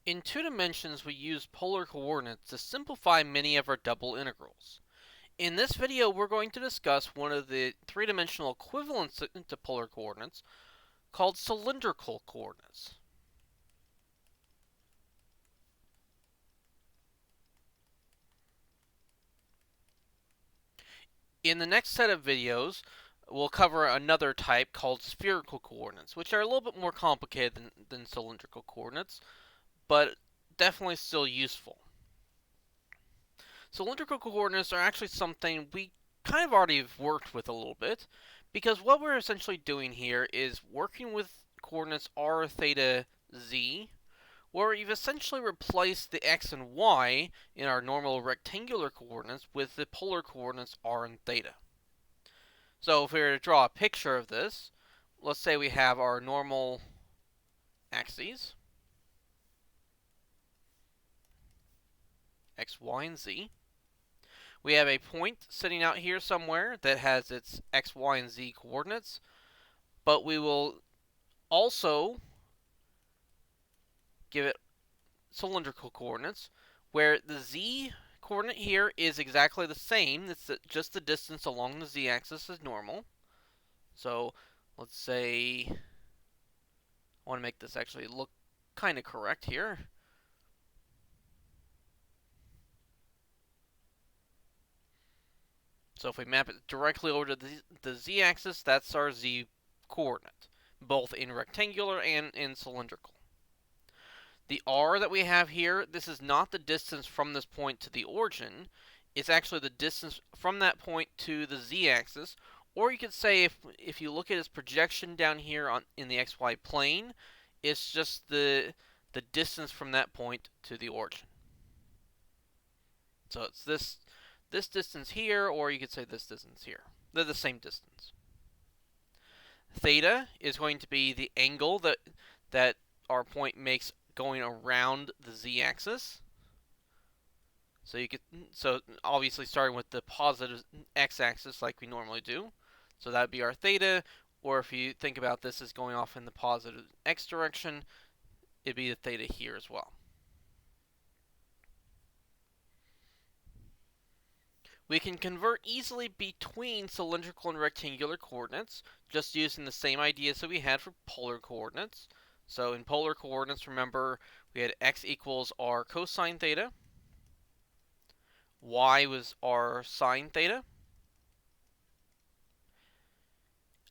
In two dimensions, we use polar coordinates to simplify many of our double integrals. In this video, we're going to discuss one of the three-dimensional equivalents to polar coordinates called cylindrical coordinates. In the next set of videos, we'll cover another type called spherical coordinates, which are a little bit more complicated than cylindrical coordinates, but definitely still useful. Cylindrical coordinates are actually something we kind of already have worked with a little bit, because what we're essentially doing here is working with coordinates r, theta, z, where we've essentially replaced the x and y in our normal rectangular coordinates with the polar coordinates r and theta. So if we were to draw a picture of this, let's say we have our normal axes, x, y, and z. We have a point sitting out here somewhere that has its x, y, and z coordinates, but we will also give it cylindrical coordinates, where the z coordinate here is exactly the same. It's just the distance along the z-axis is normal. So let's say I want to make this actually look kind of correct here. So if we map it directly over to the z-axis, that's our z coordinate, both in rectangular and in cylindrical. The r that we have here, this is not the distance from this point to the origin. It's actually the distance from that point to the z-axis. Or you could say if you look at its projection down here in the xy plane, it's just the distance from that point to the origin. So it's this distance here, or you could say this distance here. They're the same distance. Theta is going to be the angle that our point makes going around the z-axis. So obviously starting with the positive x-axis like we normally do. So that would be our theta, or if you think about this as going off in the positive x direction, it'd be the theta here as well. We can convert easily between cylindrical and rectangular coordinates, just using the same ideas that we had for polar coordinates. So in polar coordinates, remember, we had x equals r cosine theta, y was r sine theta.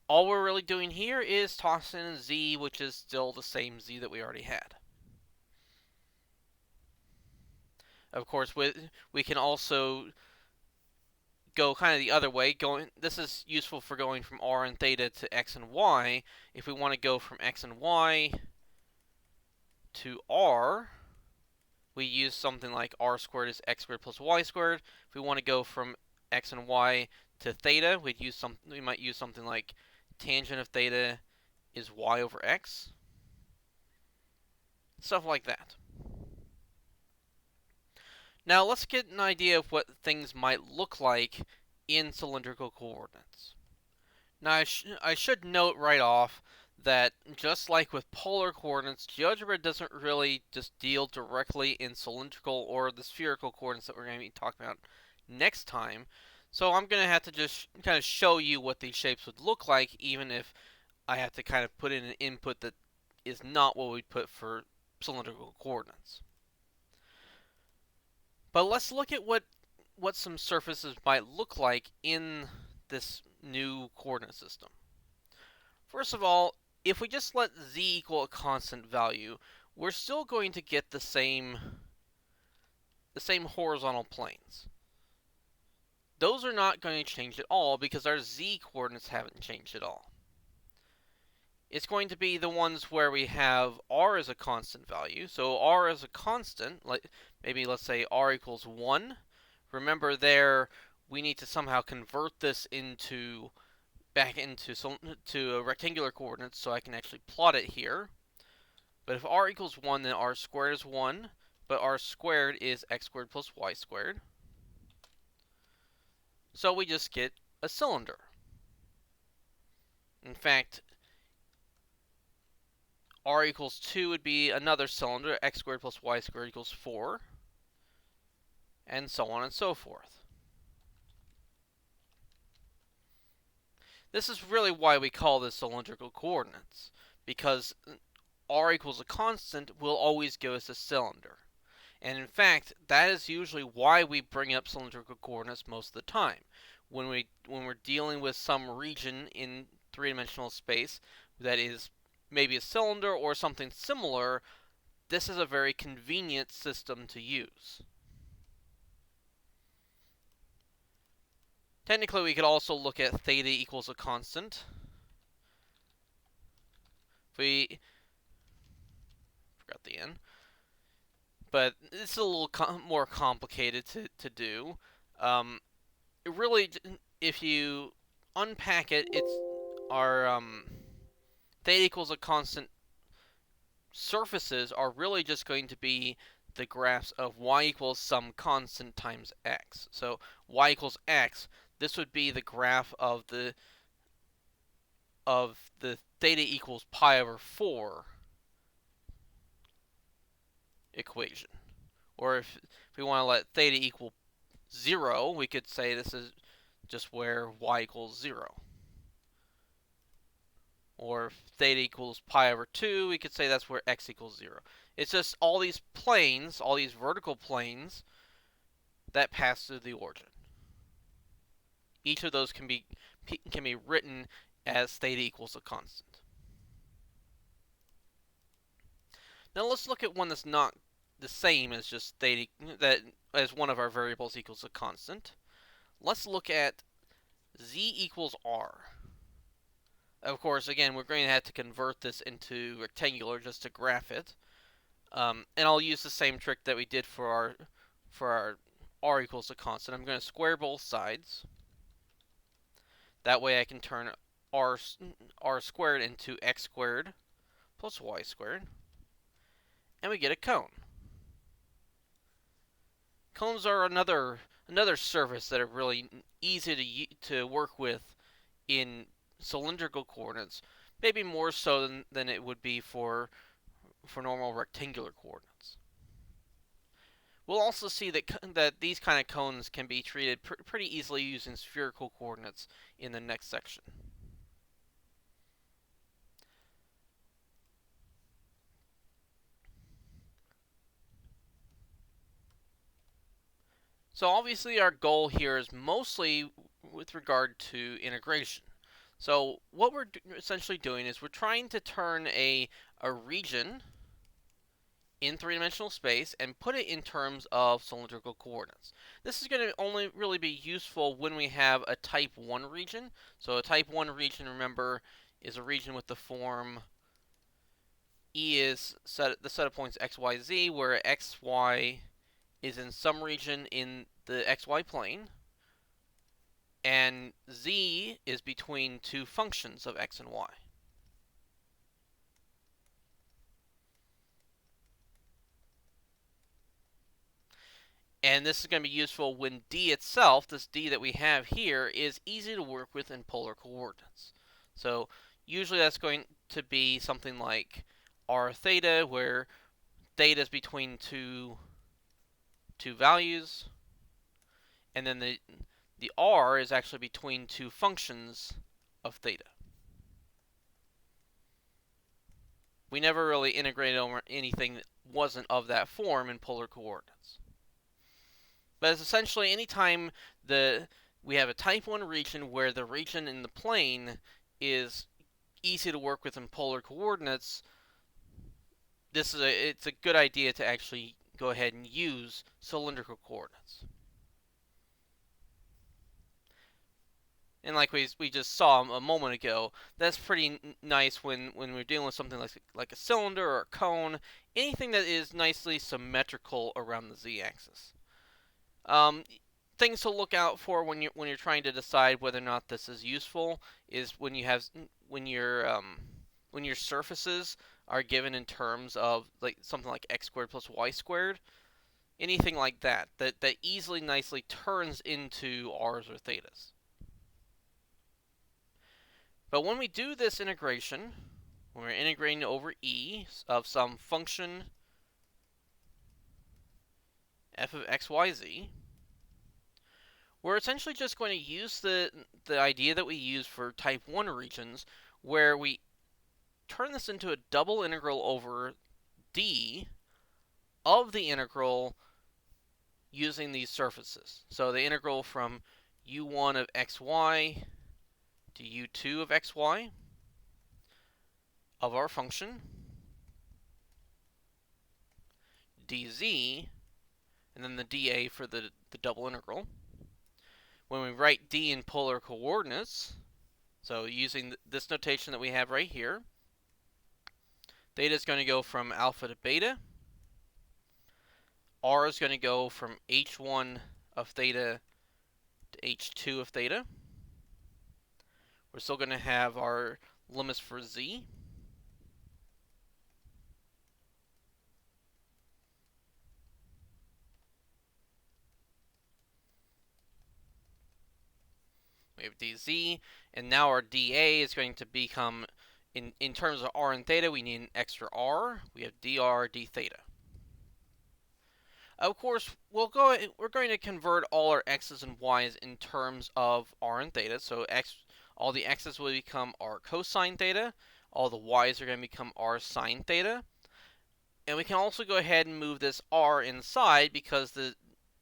All we're really doing here is tossing in z, which is still the same z that we already had. Of course, we can also go kind of the other way. This is useful for going from r and theta to x and y. If we want to go from x and y to r, we use something like r squared is x squared plus y squared. If we want to go from x and y to theta, we might use something like tangent of theta is y over x. Stuff like that. Now let's get an idea of what things might look like in cylindrical coordinates. Now I should note right off that just like with polar coordinates, GeoGebra doesn't really just deal directly in cylindrical or the spherical coordinates that we're going to be talking about next time. So I'm going to have to just kind of show you what these shapes would look like, even if I have to kind of put in an input that is not what we'd put for cylindrical coordinates. But let's look at what some surfaces might look like in this new coordinate system. First of all, if we just let z equal a constant value, we're still going to get the same horizontal planes. Those are not going to change at all because our z coordinates haven't changed at all. It's going to be the ones where we have r as a constant value. So r as a constant, like maybe let's say r equals 1. Remember there, we need to somehow convert this back into a rectangular coordinates so I can actually plot it here. But if r equals 1, then r squared is 1, but r squared is x squared plus y squared. So we just get a cylinder. In fact, r equals 2 would be another cylinder, x squared plus y squared equals 4, and so on and so forth. This is really why we call this cylindrical coordinates, because r equals a constant will always give us a cylinder. And in fact, that is usually why we bring up cylindrical coordinates most of the time. When we're dealing with some region in three-dimensional space that is maybe a cylinder or something similar, this is a very convenient system to use. Technically, we could also look at theta equals a constant. If we forgot the n, but it's a little more complicated to do. It really, if you unpack it, it's our theta equals a constant surfaces are really just going to be the graphs of y equals some constant times x. So y equals x, this would be the graph of the theta equals pi over 4 equation. Or if we want to let theta equal 0, we could say this is just where y equals 0. Or if theta equals pi over 2, we could say that's where x equals 0. It's just all these planes, all these vertical planes that pass through the origin. Each of those can be written as theta equals a constant. Now let's look at one that's not the same as just theta, that as one of our variables equals a constant. Let's look at z equals r. Of course, again, we're going to have to convert this into rectangular just to graph it. And I'll use the same trick that we did for our r equals a constant. I'm going to square both sides. That way I can turn r squared into x squared plus y squared. And we get a cone. Cones are another surface that are really easy to work with in cylindrical coordinates, maybe more so than it would be for normal rectangular coordinates. We'll also see that these kind of cones can be treated pretty easily using spherical coordinates in the next section. So obviously our goal here is mostly with regard to integration. So what we're essentially doing is we're trying to turn a region in three-dimensional space and put it in terms of cylindrical coordinates. This is going to only really be useful when we have a type 1 region. So a type 1 region, remember, is a region with the form E is the set of points x, y, z, where x, y is in some region in the xy plane, and z is between two functions of x and y. And this is going to be useful when d itself, this d that we have here, is easy to work with in polar coordinates. So usually that's going to be something like r theta, where theta is between two values, and then the r is actually between two functions of theta. We never really integrated over anything that wasn't of that form in polar coordinates. But it's essentially anytime we have a type 1 region where the region in the plane is easy to work with in polar coordinates, it's a good idea to actually go ahead and use cylindrical coordinates. And like we just saw a moment ago, that's pretty nice when we're dealing with something like a cylinder or a cone, anything that is nicely symmetrical around the z-axis. Things to look out for when you're trying to decide whether or not this is useful is when your surfaces are given in terms of like something like x squared plus y squared, anything like that easily nicely turns into r's or thetas. But when we do this integration, when we're integrating over e of some function f of x, y, z, we're essentially just going to use the idea that we use for type 1 regions, where we turn this into a double integral over d of the integral using these surfaces. So the integral from u1 of xy to u2 of xy of our function dz, and then the dA for the double integral. When we write d in polar coordinates, so using this notation that we have right here, theta is going to go from alpha to beta. R is going to go from h1 of theta to h2 of theta. We're still going to have our limits for z. We have dz, and now our dA is going to become, in terms of r and theta, we need an extra r. We have dr d theta. Of course, we're going to convert all our x's and y's in terms of r and theta. So all the x's will become r cosine theta. All the y's are going to become r sine theta. And we can also go ahead and move this r inside because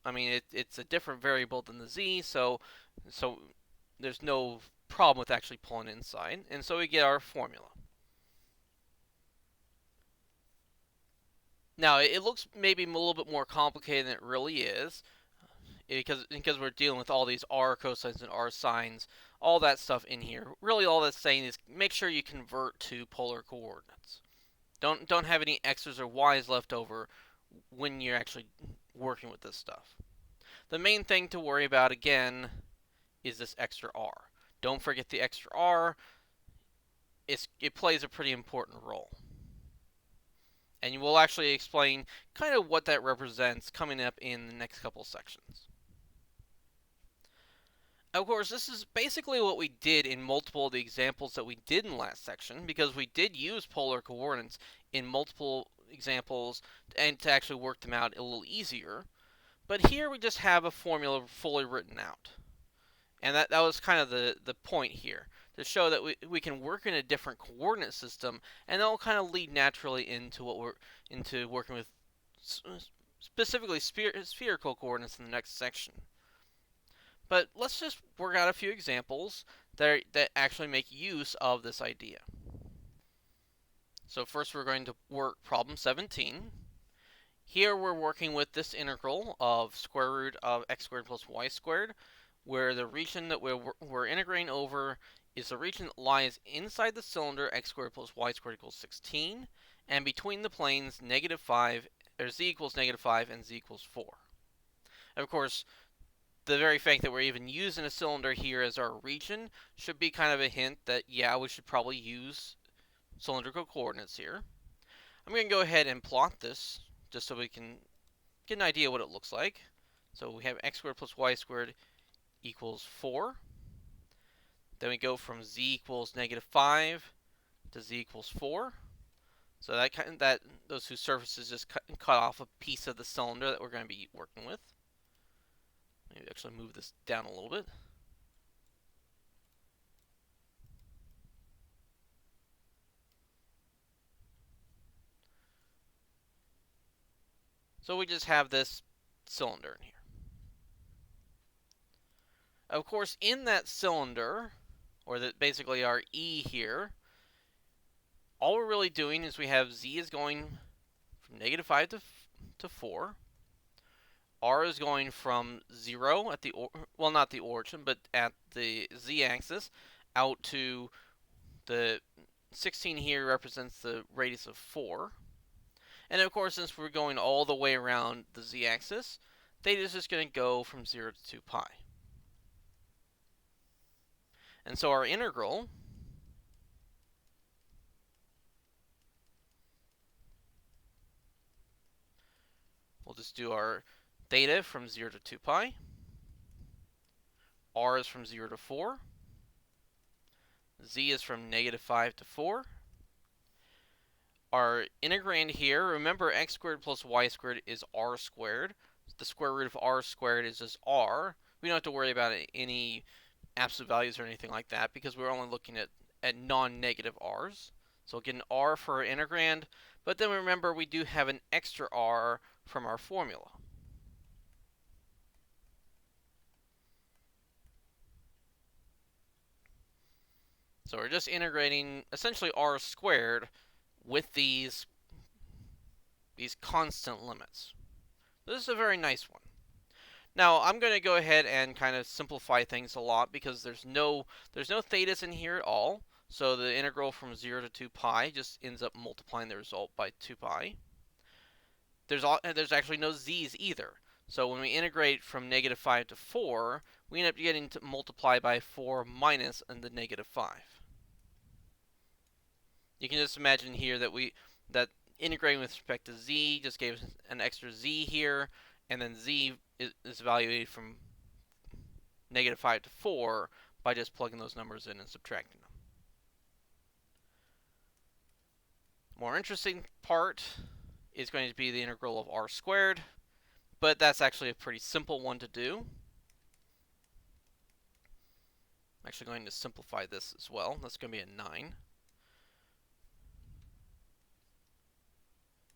it's a different variable than the z, so there's no problem with actually pulling it inside. And so we get our formula. Now, it looks maybe a little bit more complicated than it really is, because we're dealing with all these r cosines and r sines, all that stuff in here. Really, all that's saying is make sure you convert to polar coordinates. Don't have any x's or y's left over when you're actually working with this stuff. The main thing to worry about, again, is this extra r. Don't forget the extra r. It plays a pretty important role. And you will actually explain kind of what that represents coming up in the next couple sections. Of course, this is basically what we did in multiple of the examples that we did in last section, because we did use polar coordinates in multiple examples and to actually work them out a little easier. But here we just have a formula fully written out. And that was kind of the point here, to show that we can work in a different coordinate system, and that will kind of lead naturally into working with specifically spherical coordinates in the next section. But let's just work out a few examples that actually make use of this idea. So first we're going to work problem 17. Here we're working with this integral of square root of x squared plus y squared, where the region that we're integrating over is the region that lies inside the cylinder x squared plus y squared equals 16, and between the planes -5, or z equals -5 and z equals 4. And of course, the very fact that we're even using a cylinder here as our region should be kind of a hint that, yeah, we should probably use cylindrical coordinates here. I'm going to go ahead and plot this just so we can get an idea what it looks like. So we have x squared plus y squared equals 4. Then we go from z equals -5 to z equals 4. So those two surfaces just cut off a piece of the cylinder that we're going to be working with. Maybe actually move this down a little bit. So we just have this cylinder in here. Of course, in that cylinder, or basically our E here, all we're really doing is we have Z is going from -5 to 4. R is going from 0 at not the origin, but at the z-axis, out to the 16 here represents the radius of 4. And of course, since we're going all the way around the z-axis, theta is just going to go from 0 to 2 pi. And so our integral we'll just do our theta from 0 to 2 pi. R is from 0 to 4. Z is from -5 to 4. Our integrand here, remember x squared plus y squared is r squared. The square root of r squared is just r. We don't have to worry about any absolute values or anything like that because we're only looking at non-negative r's. So we'll get an r for our integrand, but then remember we do have an extra r from our formula. So we're just integrating essentially r squared with these constant limits. This is a very nice one. Now I'm going to go ahead and kind of simplify things a lot because there's no thetas in here at all. So the integral from 0 to 2 pi just ends up multiplying the result by 2 pi. There's actually no z's either. So when we integrate from negative 5 to 4, we end up getting to multiply by 4 minus the negative 5. You can just imagine here that integrating with respect to z just gave us an extra z here, and then z is evaluated from negative 5 to 4 by just plugging those numbers in and subtracting them. More interesting part is going to be the integral of r squared, but that's actually a pretty simple one to do. I'm actually going to simplify this as well. That's going to be a 9.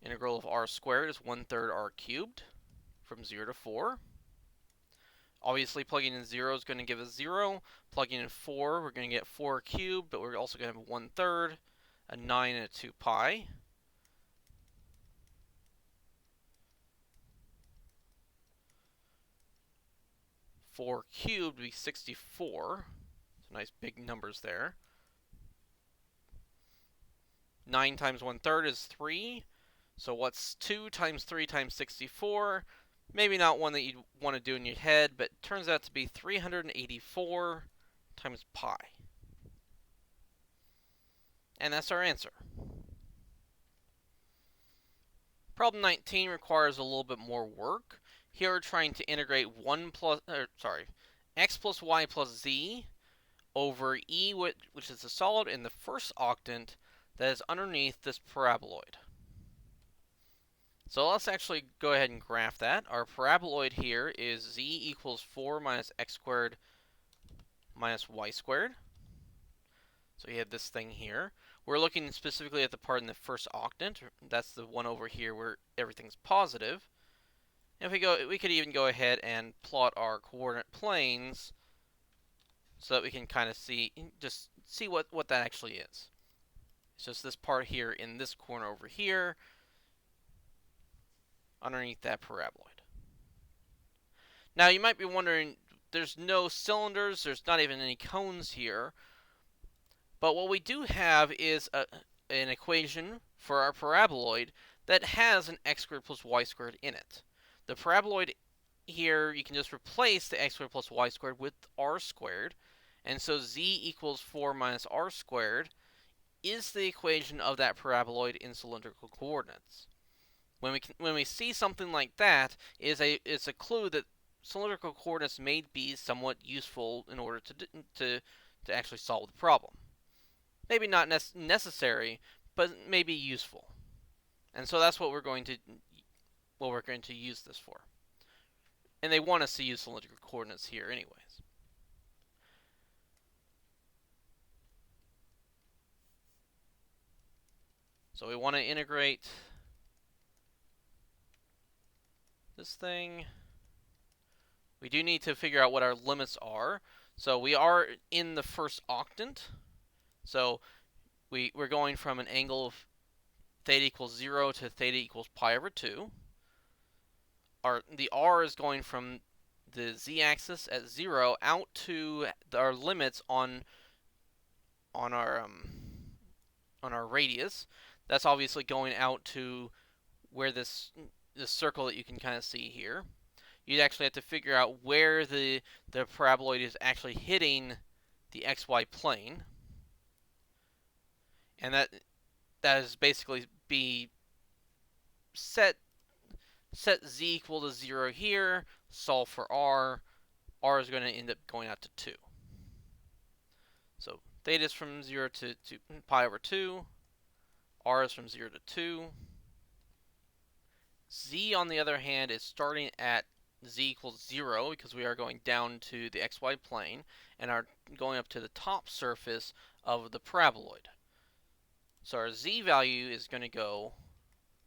Integral of r squared is 1/3 r cubed from 0 to 4. Obviously, plugging in 0 is going to give us 0. Plugging in 4, we're going to get 4 cubed, but we're also going to have 1/3, a 9, and a 2 pi. Four cubed would be 64. So nice big numbers there. 9 times 1/3 is 3. So what's 2 times 3 times 64? Maybe not one that you'd want to do in your head, but it turns out to be 384 times pi. And that's our answer. Problem 19 requires a little bit more work. Here we're trying to integrate x plus y plus z over e, which is the solid in the first octant that is underneath this paraboloid. So let's actually go ahead and graph that. Our paraboloid here is z equals 4 minus x squared minus y squared. So you have this thing here. We're looking specifically at the part in the first octant. That's the one over here where everything's positive. And if we could even go ahead and plot our coordinate planes so that we can kind of see what that actually is. It's just this part here in this corner over here underneath that paraboloid. Now you might be wondering, there's no cylinders, there's not even any cones here, but what we do have is an equation for our paraboloid that has an x squared plus y squared in it. The paraboloid here, you can just replace the x squared plus y squared with r squared, and so z equals 4 minus r squared is the equation of that paraboloid in cylindrical coordinates. When we see something like that, it's a clue that cylindrical coordinates may be somewhat useful in order to actually solve the problem. Maybe not necessary, but maybe useful. And so that's what we're going to use this for. And they want us to use cylindrical coordinates here anyways. So we want to integrate this thing. We do need to figure out what our limits are. So we are in the first octant. So we're going from an angle of theta equals 0 to theta equals pi over 2. The r is going from the z-axis at 0 out to our limits on our radius. That's obviously going out to where this circle that you can kind of see here. You'd actually have to figure out where the paraboloid is actually hitting the xy plane. And that is basically be set z equal to 0 here, solve for r. R is going to end up going out to 2. So theta is from 0 to pi over 2. R is from 0 to 2. Z, on the other hand, is starting at z equals 0 because we are going down to the xy plane and are going up to the top surface of the paraboloid. So our z value is going to go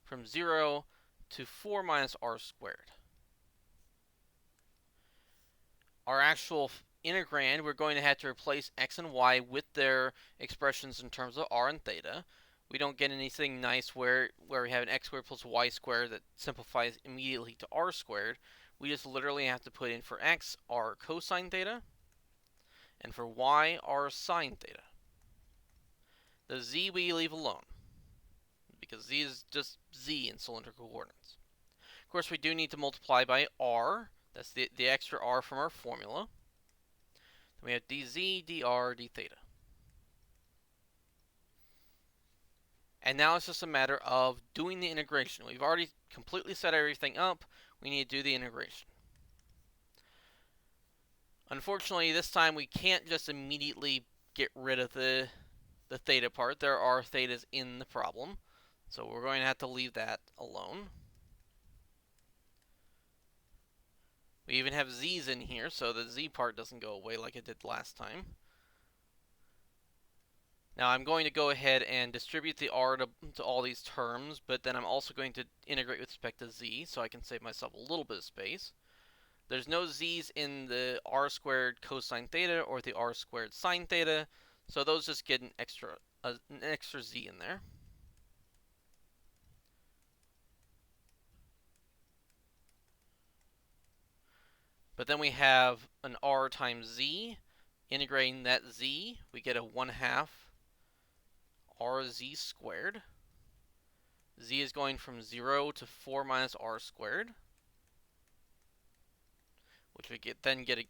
from 0 to 4 minus r squared. Our actual integrand, we're going to have to replace x and y with their expressions in terms of r and theta. We don't get anything nice where we have an x squared plus y squared that simplifies immediately to r squared. We just literally have to put in for x r cosine theta, and for y r sine theta. The z we leave alone, because z is just z in cylindrical coordinates. Of course, we do need to multiply by r. That's the extra r from our formula. Then we have dz, dr, d theta. And now it's just a matter of doing the integration. We've already completely set everything up. We need to do the integration. Unfortunately, this time we can't just immediately get rid of the theta part. There are thetas in the problem, so we're going to have to leave that alone. We even have z's in here, so the z part doesn't go away like it did last time. Now I'm going to go ahead and distribute the r to all these terms, but then I'm also going to integrate with respect to z, so I can save myself a little bit of space. There's no z's in the r squared cosine theta or the r squared sine theta, so those just get an extra z in there. But then we have an r times z. Integrating that z, we get a 1/2 rz squared. Z is going from 0 to 4 minus r squared, which we then get to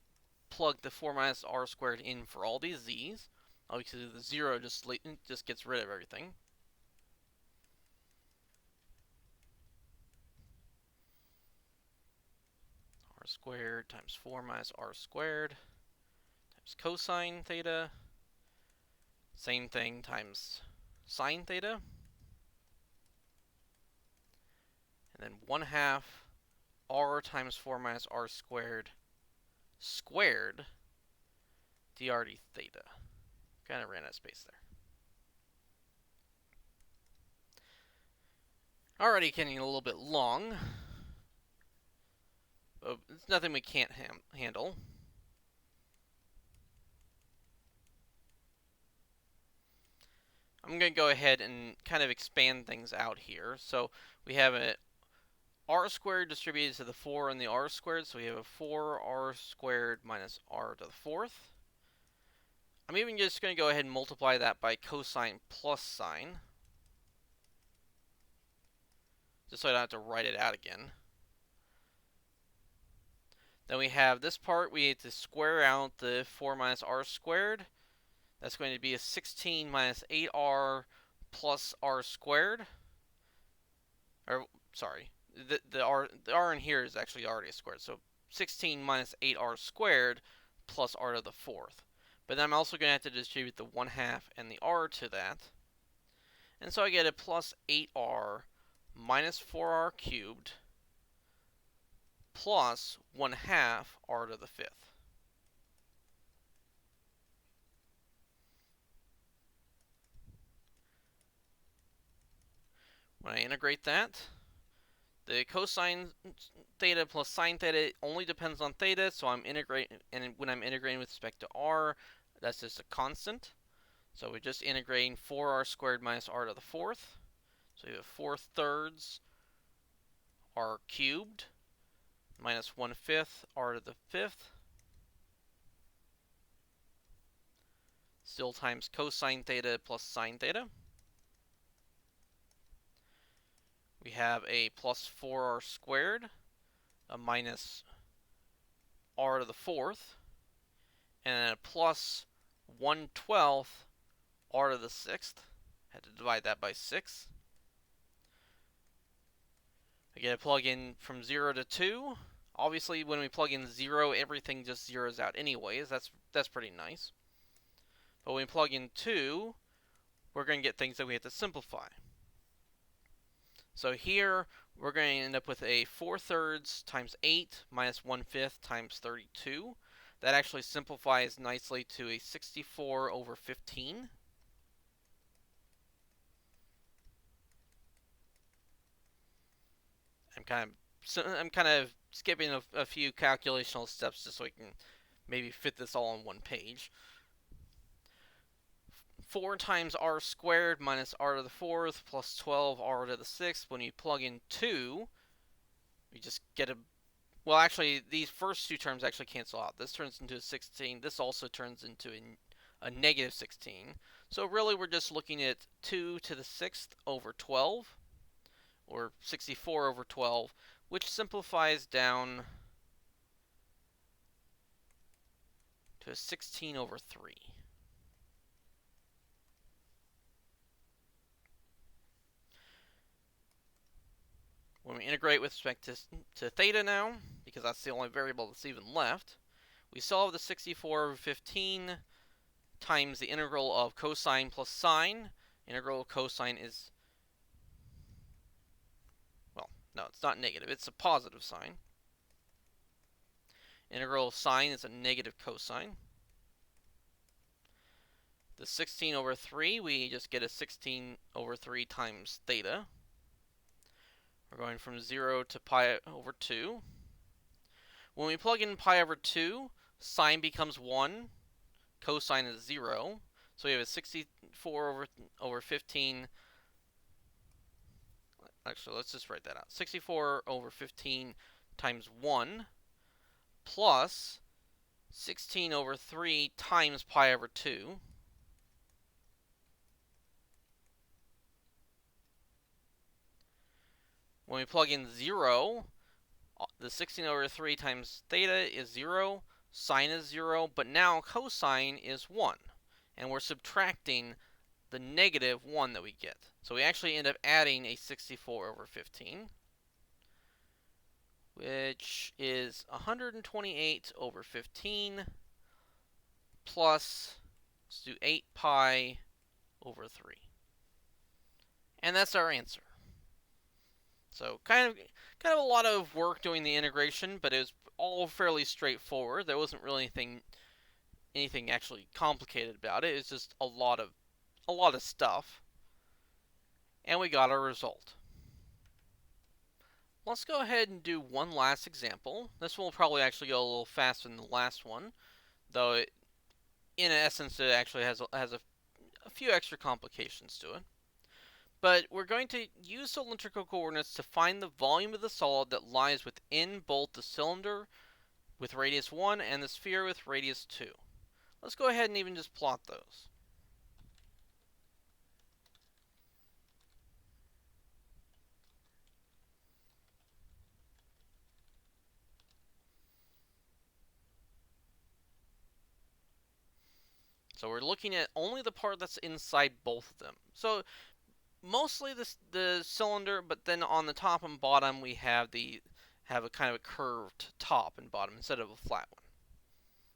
plug the 4 minus r squared in for all these z's. Obviously, the 0 just gets rid of everything. R squared times 4 minus r squared times cosine theta. Same thing times sine theta. And then 1/2 r times 4 minus r squared squared dr d theta. Kind of ran out of space there. Already getting a little bit long, but it's nothing we can't handle. I'm going to go ahead and kind of expand things out here. So we have an r squared distributed to the 4 and the r squared, so we have a 4r squared minus r to the 4th. I'm even just going to go ahead and multiply that by cosine plus sine, just so I don't have to write it out again. Then we have this part, we need to square out the 4 minus r squared. That's going to be a 16 minus 8r plus r squared. Or, sorry, the r in here is actually already a squared. So 16 minus 8r squared plus r to the 4th. But then I'm also going to have to distribute the 1/2 and the r to that. And so I get a plus 8r minus 4r cubed plus 1/2 r to the 5th. When I integrate that, the cosine theta plus sine theta only depends on theta, so I'm integrating, and when I'm integrating with respect to r, that's just a constant. So we're just integrating 4r squared minus r to the 4th. So you have 4/3 r cubed minus 1/5 r to the 5th. Still times cosine theta plus sine theta. We have a plus 4r squared, a minus r to the 4th, and then a plus 1/12 r to the 6th. Had to divide that by 6. I get a plug in from 0 to 2. Obviously, when we plug in 0, everything just zeroes out anyways. That's pretty nice. But when we plug in 2, we're going to get things that we have to simplify. So here we're going to end up with a 4/3 times 8 minus 1/5 times 32. That actually simplifies nicely to a 64 over 15. I'm kind of skipping a few calculational steps just so we can maybe fit this all on one page. 4 times r squared minus r to the 4th plus 12 r to the 6th. When you plug in 2, we just get a... Well, actually, these first two terms actually cancel out. This turns into a 16. This also turns into a negative 16. So really, we're just looking at 2 to the 6th over 12, or 64 over 12, which simplifies down to a 16 over 3. When we integrate with respect to theta now, because that's the only variable that's even left, we solve the 64 over 15 times the integral of cosine plus sine. Integral of cosine is, well, no, it's not negative. It's a positive sign. Integral of sine is a negative cosine. The 16 over 3, we just get a 16 over 3 times theta. We're going from 0 to pi over 2. When we plug in pi over 2, sine becomes 1, cosine is 0. So we have a 64 over 15. Actually, let's just write that out. 64 over 15 times 1 plus 16 over 3 times pi over 2. When we plug in 0, the 16 over 3 times theta is 0, sine is 0, but now cosine is 1. And we're subtracting the negative 1 that we get. So we actually end up adding a 64 over 15, which is 128 over 15 plus, let's do 8 pi over 3. And that's our answer. So kind of a lot of work doing the integration, but it was all fairly straightforward. There wasn't really anything actually complicated about it. It's just a lot of stuff. And we got our result. Let's go ahead and do one last example. This one will probably actually go a little faster than the last one, though in essence it actually has a few extra complications to it. But we're going to use cylindrical coordinates to find the volume of the solid that lies within both the cylinder with radius 1 and the sphere with radius 2. Let's go ahead and even just plot those. So we're looking at only the part that's inside both of them. So mostly the cylinder, but then on the top and bottom we have a kind of a curved top and bottom instead of a flat one.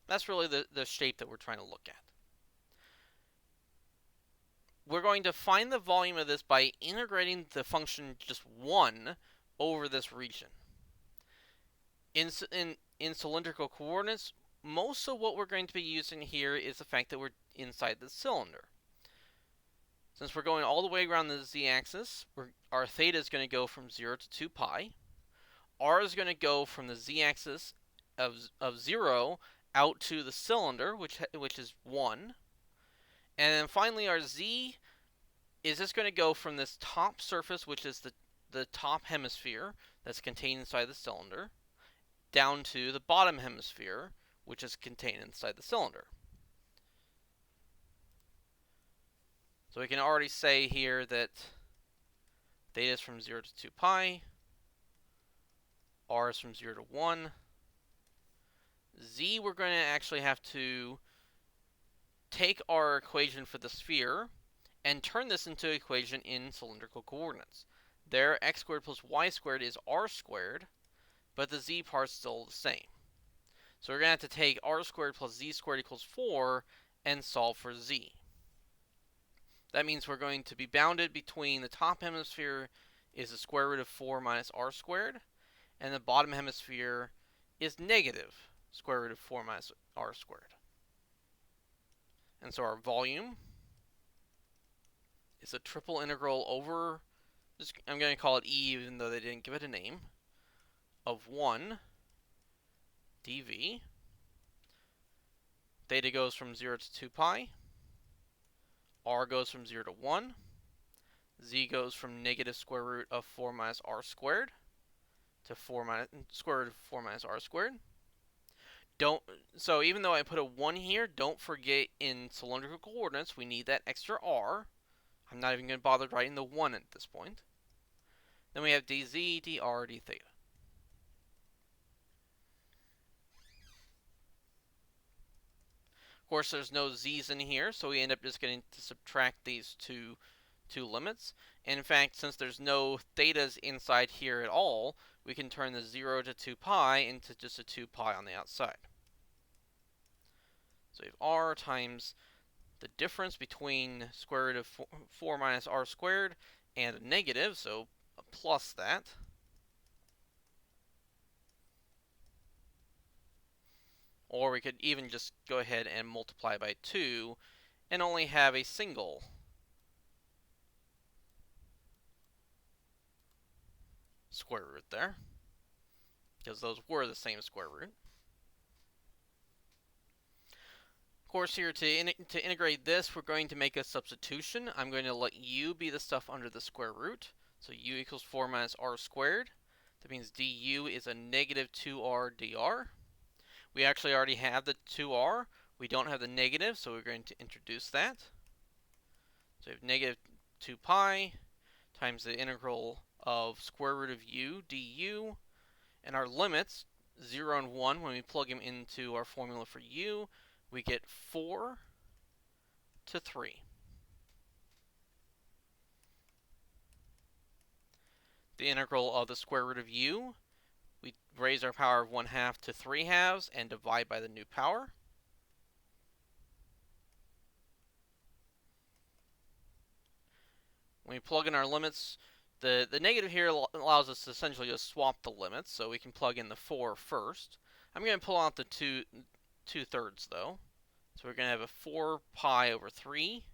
That's really the shape that we're trying to look at. We're going to find the volume of this by integrating the function just 1 over this region. In cylindrical coordinates, most of what we're going to be using here is the fact that we're inside the cylinder. Since we're going all the way around the z-axis, our theta is going to go from 0 to 2 pi. R is going to go from the z-axis of 0 out to the cylinder, which is 1. And then finally, our z is just going to go from this top surface, which is the top hemisphere that's contained inside the cylinder, down to the bottom hemisphere, which is contained inside the cylinder. So we can already say here that theta is from 0 to 2 pi, r is from 0 to 1, z we're going to actually have to take our equation for the sphere and turn this into an equation in cylindrical coordinates. There, x squared plus y squared is r squared, but the z part's still the same. So we're going to have to take r squared plus z squared equals 4 and solve for z. That means we're going to be bounded between the top hemisphere is the square root of 4 minus r squared, and the bottom hemisphere is negative square root of 4 minus r squared. And so our volume is a triple integral over, I'm going to call it E even though they didn't give it a name, of 1 dv. Theta goes from 0 to 2 pi. R goes from 0 to 1. Z goes from negative square root of 4 minus r squared to square root of 4 minus r squared. So even though I put a 1 here, don't forget in cylindrical coordinates we need that extra r. I'm not even going to bother writing the 1 at this point. Then we have dz, dr, d theta. Of course, there's no z's in here, so we end up just getting to subtract these two limits. And in fact, since there's no thetas inside here at all, we can turn the 0 to 2 pi into just a 2 pi on the outside. So we have r times the difference between square root of 4 minus r squared and a negative, so plus that. Or we could even just go ahead and multiply by 2 and only have a single square root there, because those were the same square root. Of course, here to integrate this, we're going to make a substitution. I'm going to let u be the stuff under the square root. So u equals 4 minus r squared. That means du is a negative 2r dr. We actually already have the 2r. We don't have the negative, so we're going to introduce that. So we have negative 2 pi times the integral of square root of u du. And our limits, 0 and 1, when we plug them into our formula for u, we get 4 to 3. The integral of the square root of u, we raise our power of 1/2 to 3/2 and divide by the new power. When we plug in our limits, the negative here allows us to essentially just swap the limits, so we can plug in the 4 first. I'm going to pull out the 2/3 though. So we're going to have a 4 pi over 3.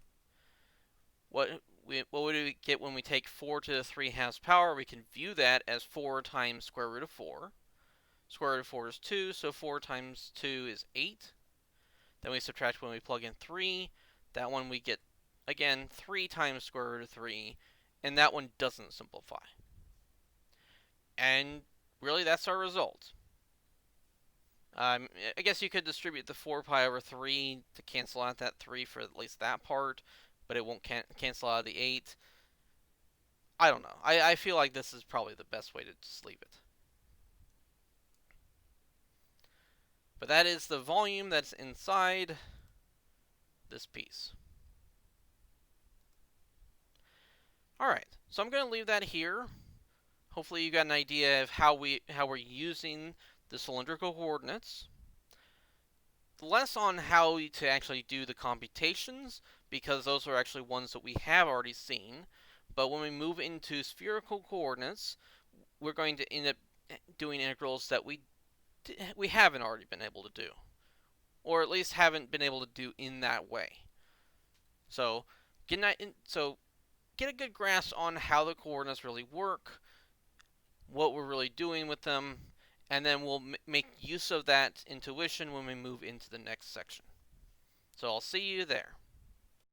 What would we get when we take 4 to the 3/2 power? We can view that as 4 times square root of 4. Square root of 4 is 2, so 4 times 2 is 8. Then we subtract when we plug in 3. That one we get, again, 3 times square root of 3, and that one doesn't simplify. And really, that's our result. I guess you could distribute the 4 pi over 3 to cancel out that 3 for at least that part, but it won't cancel out of the 8. I don't know. I feel like this is probably the best way to just leave it. But that is the volume that's inside this piece. Alright, so I'm going to leave that here. Hopefully you got an idea of how we're using the cylindrical coordinates. Less on how to actually do the computations, because those are actually ones that we have already seen. But when we move into spherical coordinates, we're going to end up doing integrals that we haven't already been able to do, or at least haven't been able to do in that way. So get a good grasp on how the coordinates really work, what we're really doing with them, and then we'll make use of that intuition when we move into the next section. So I'll see you there.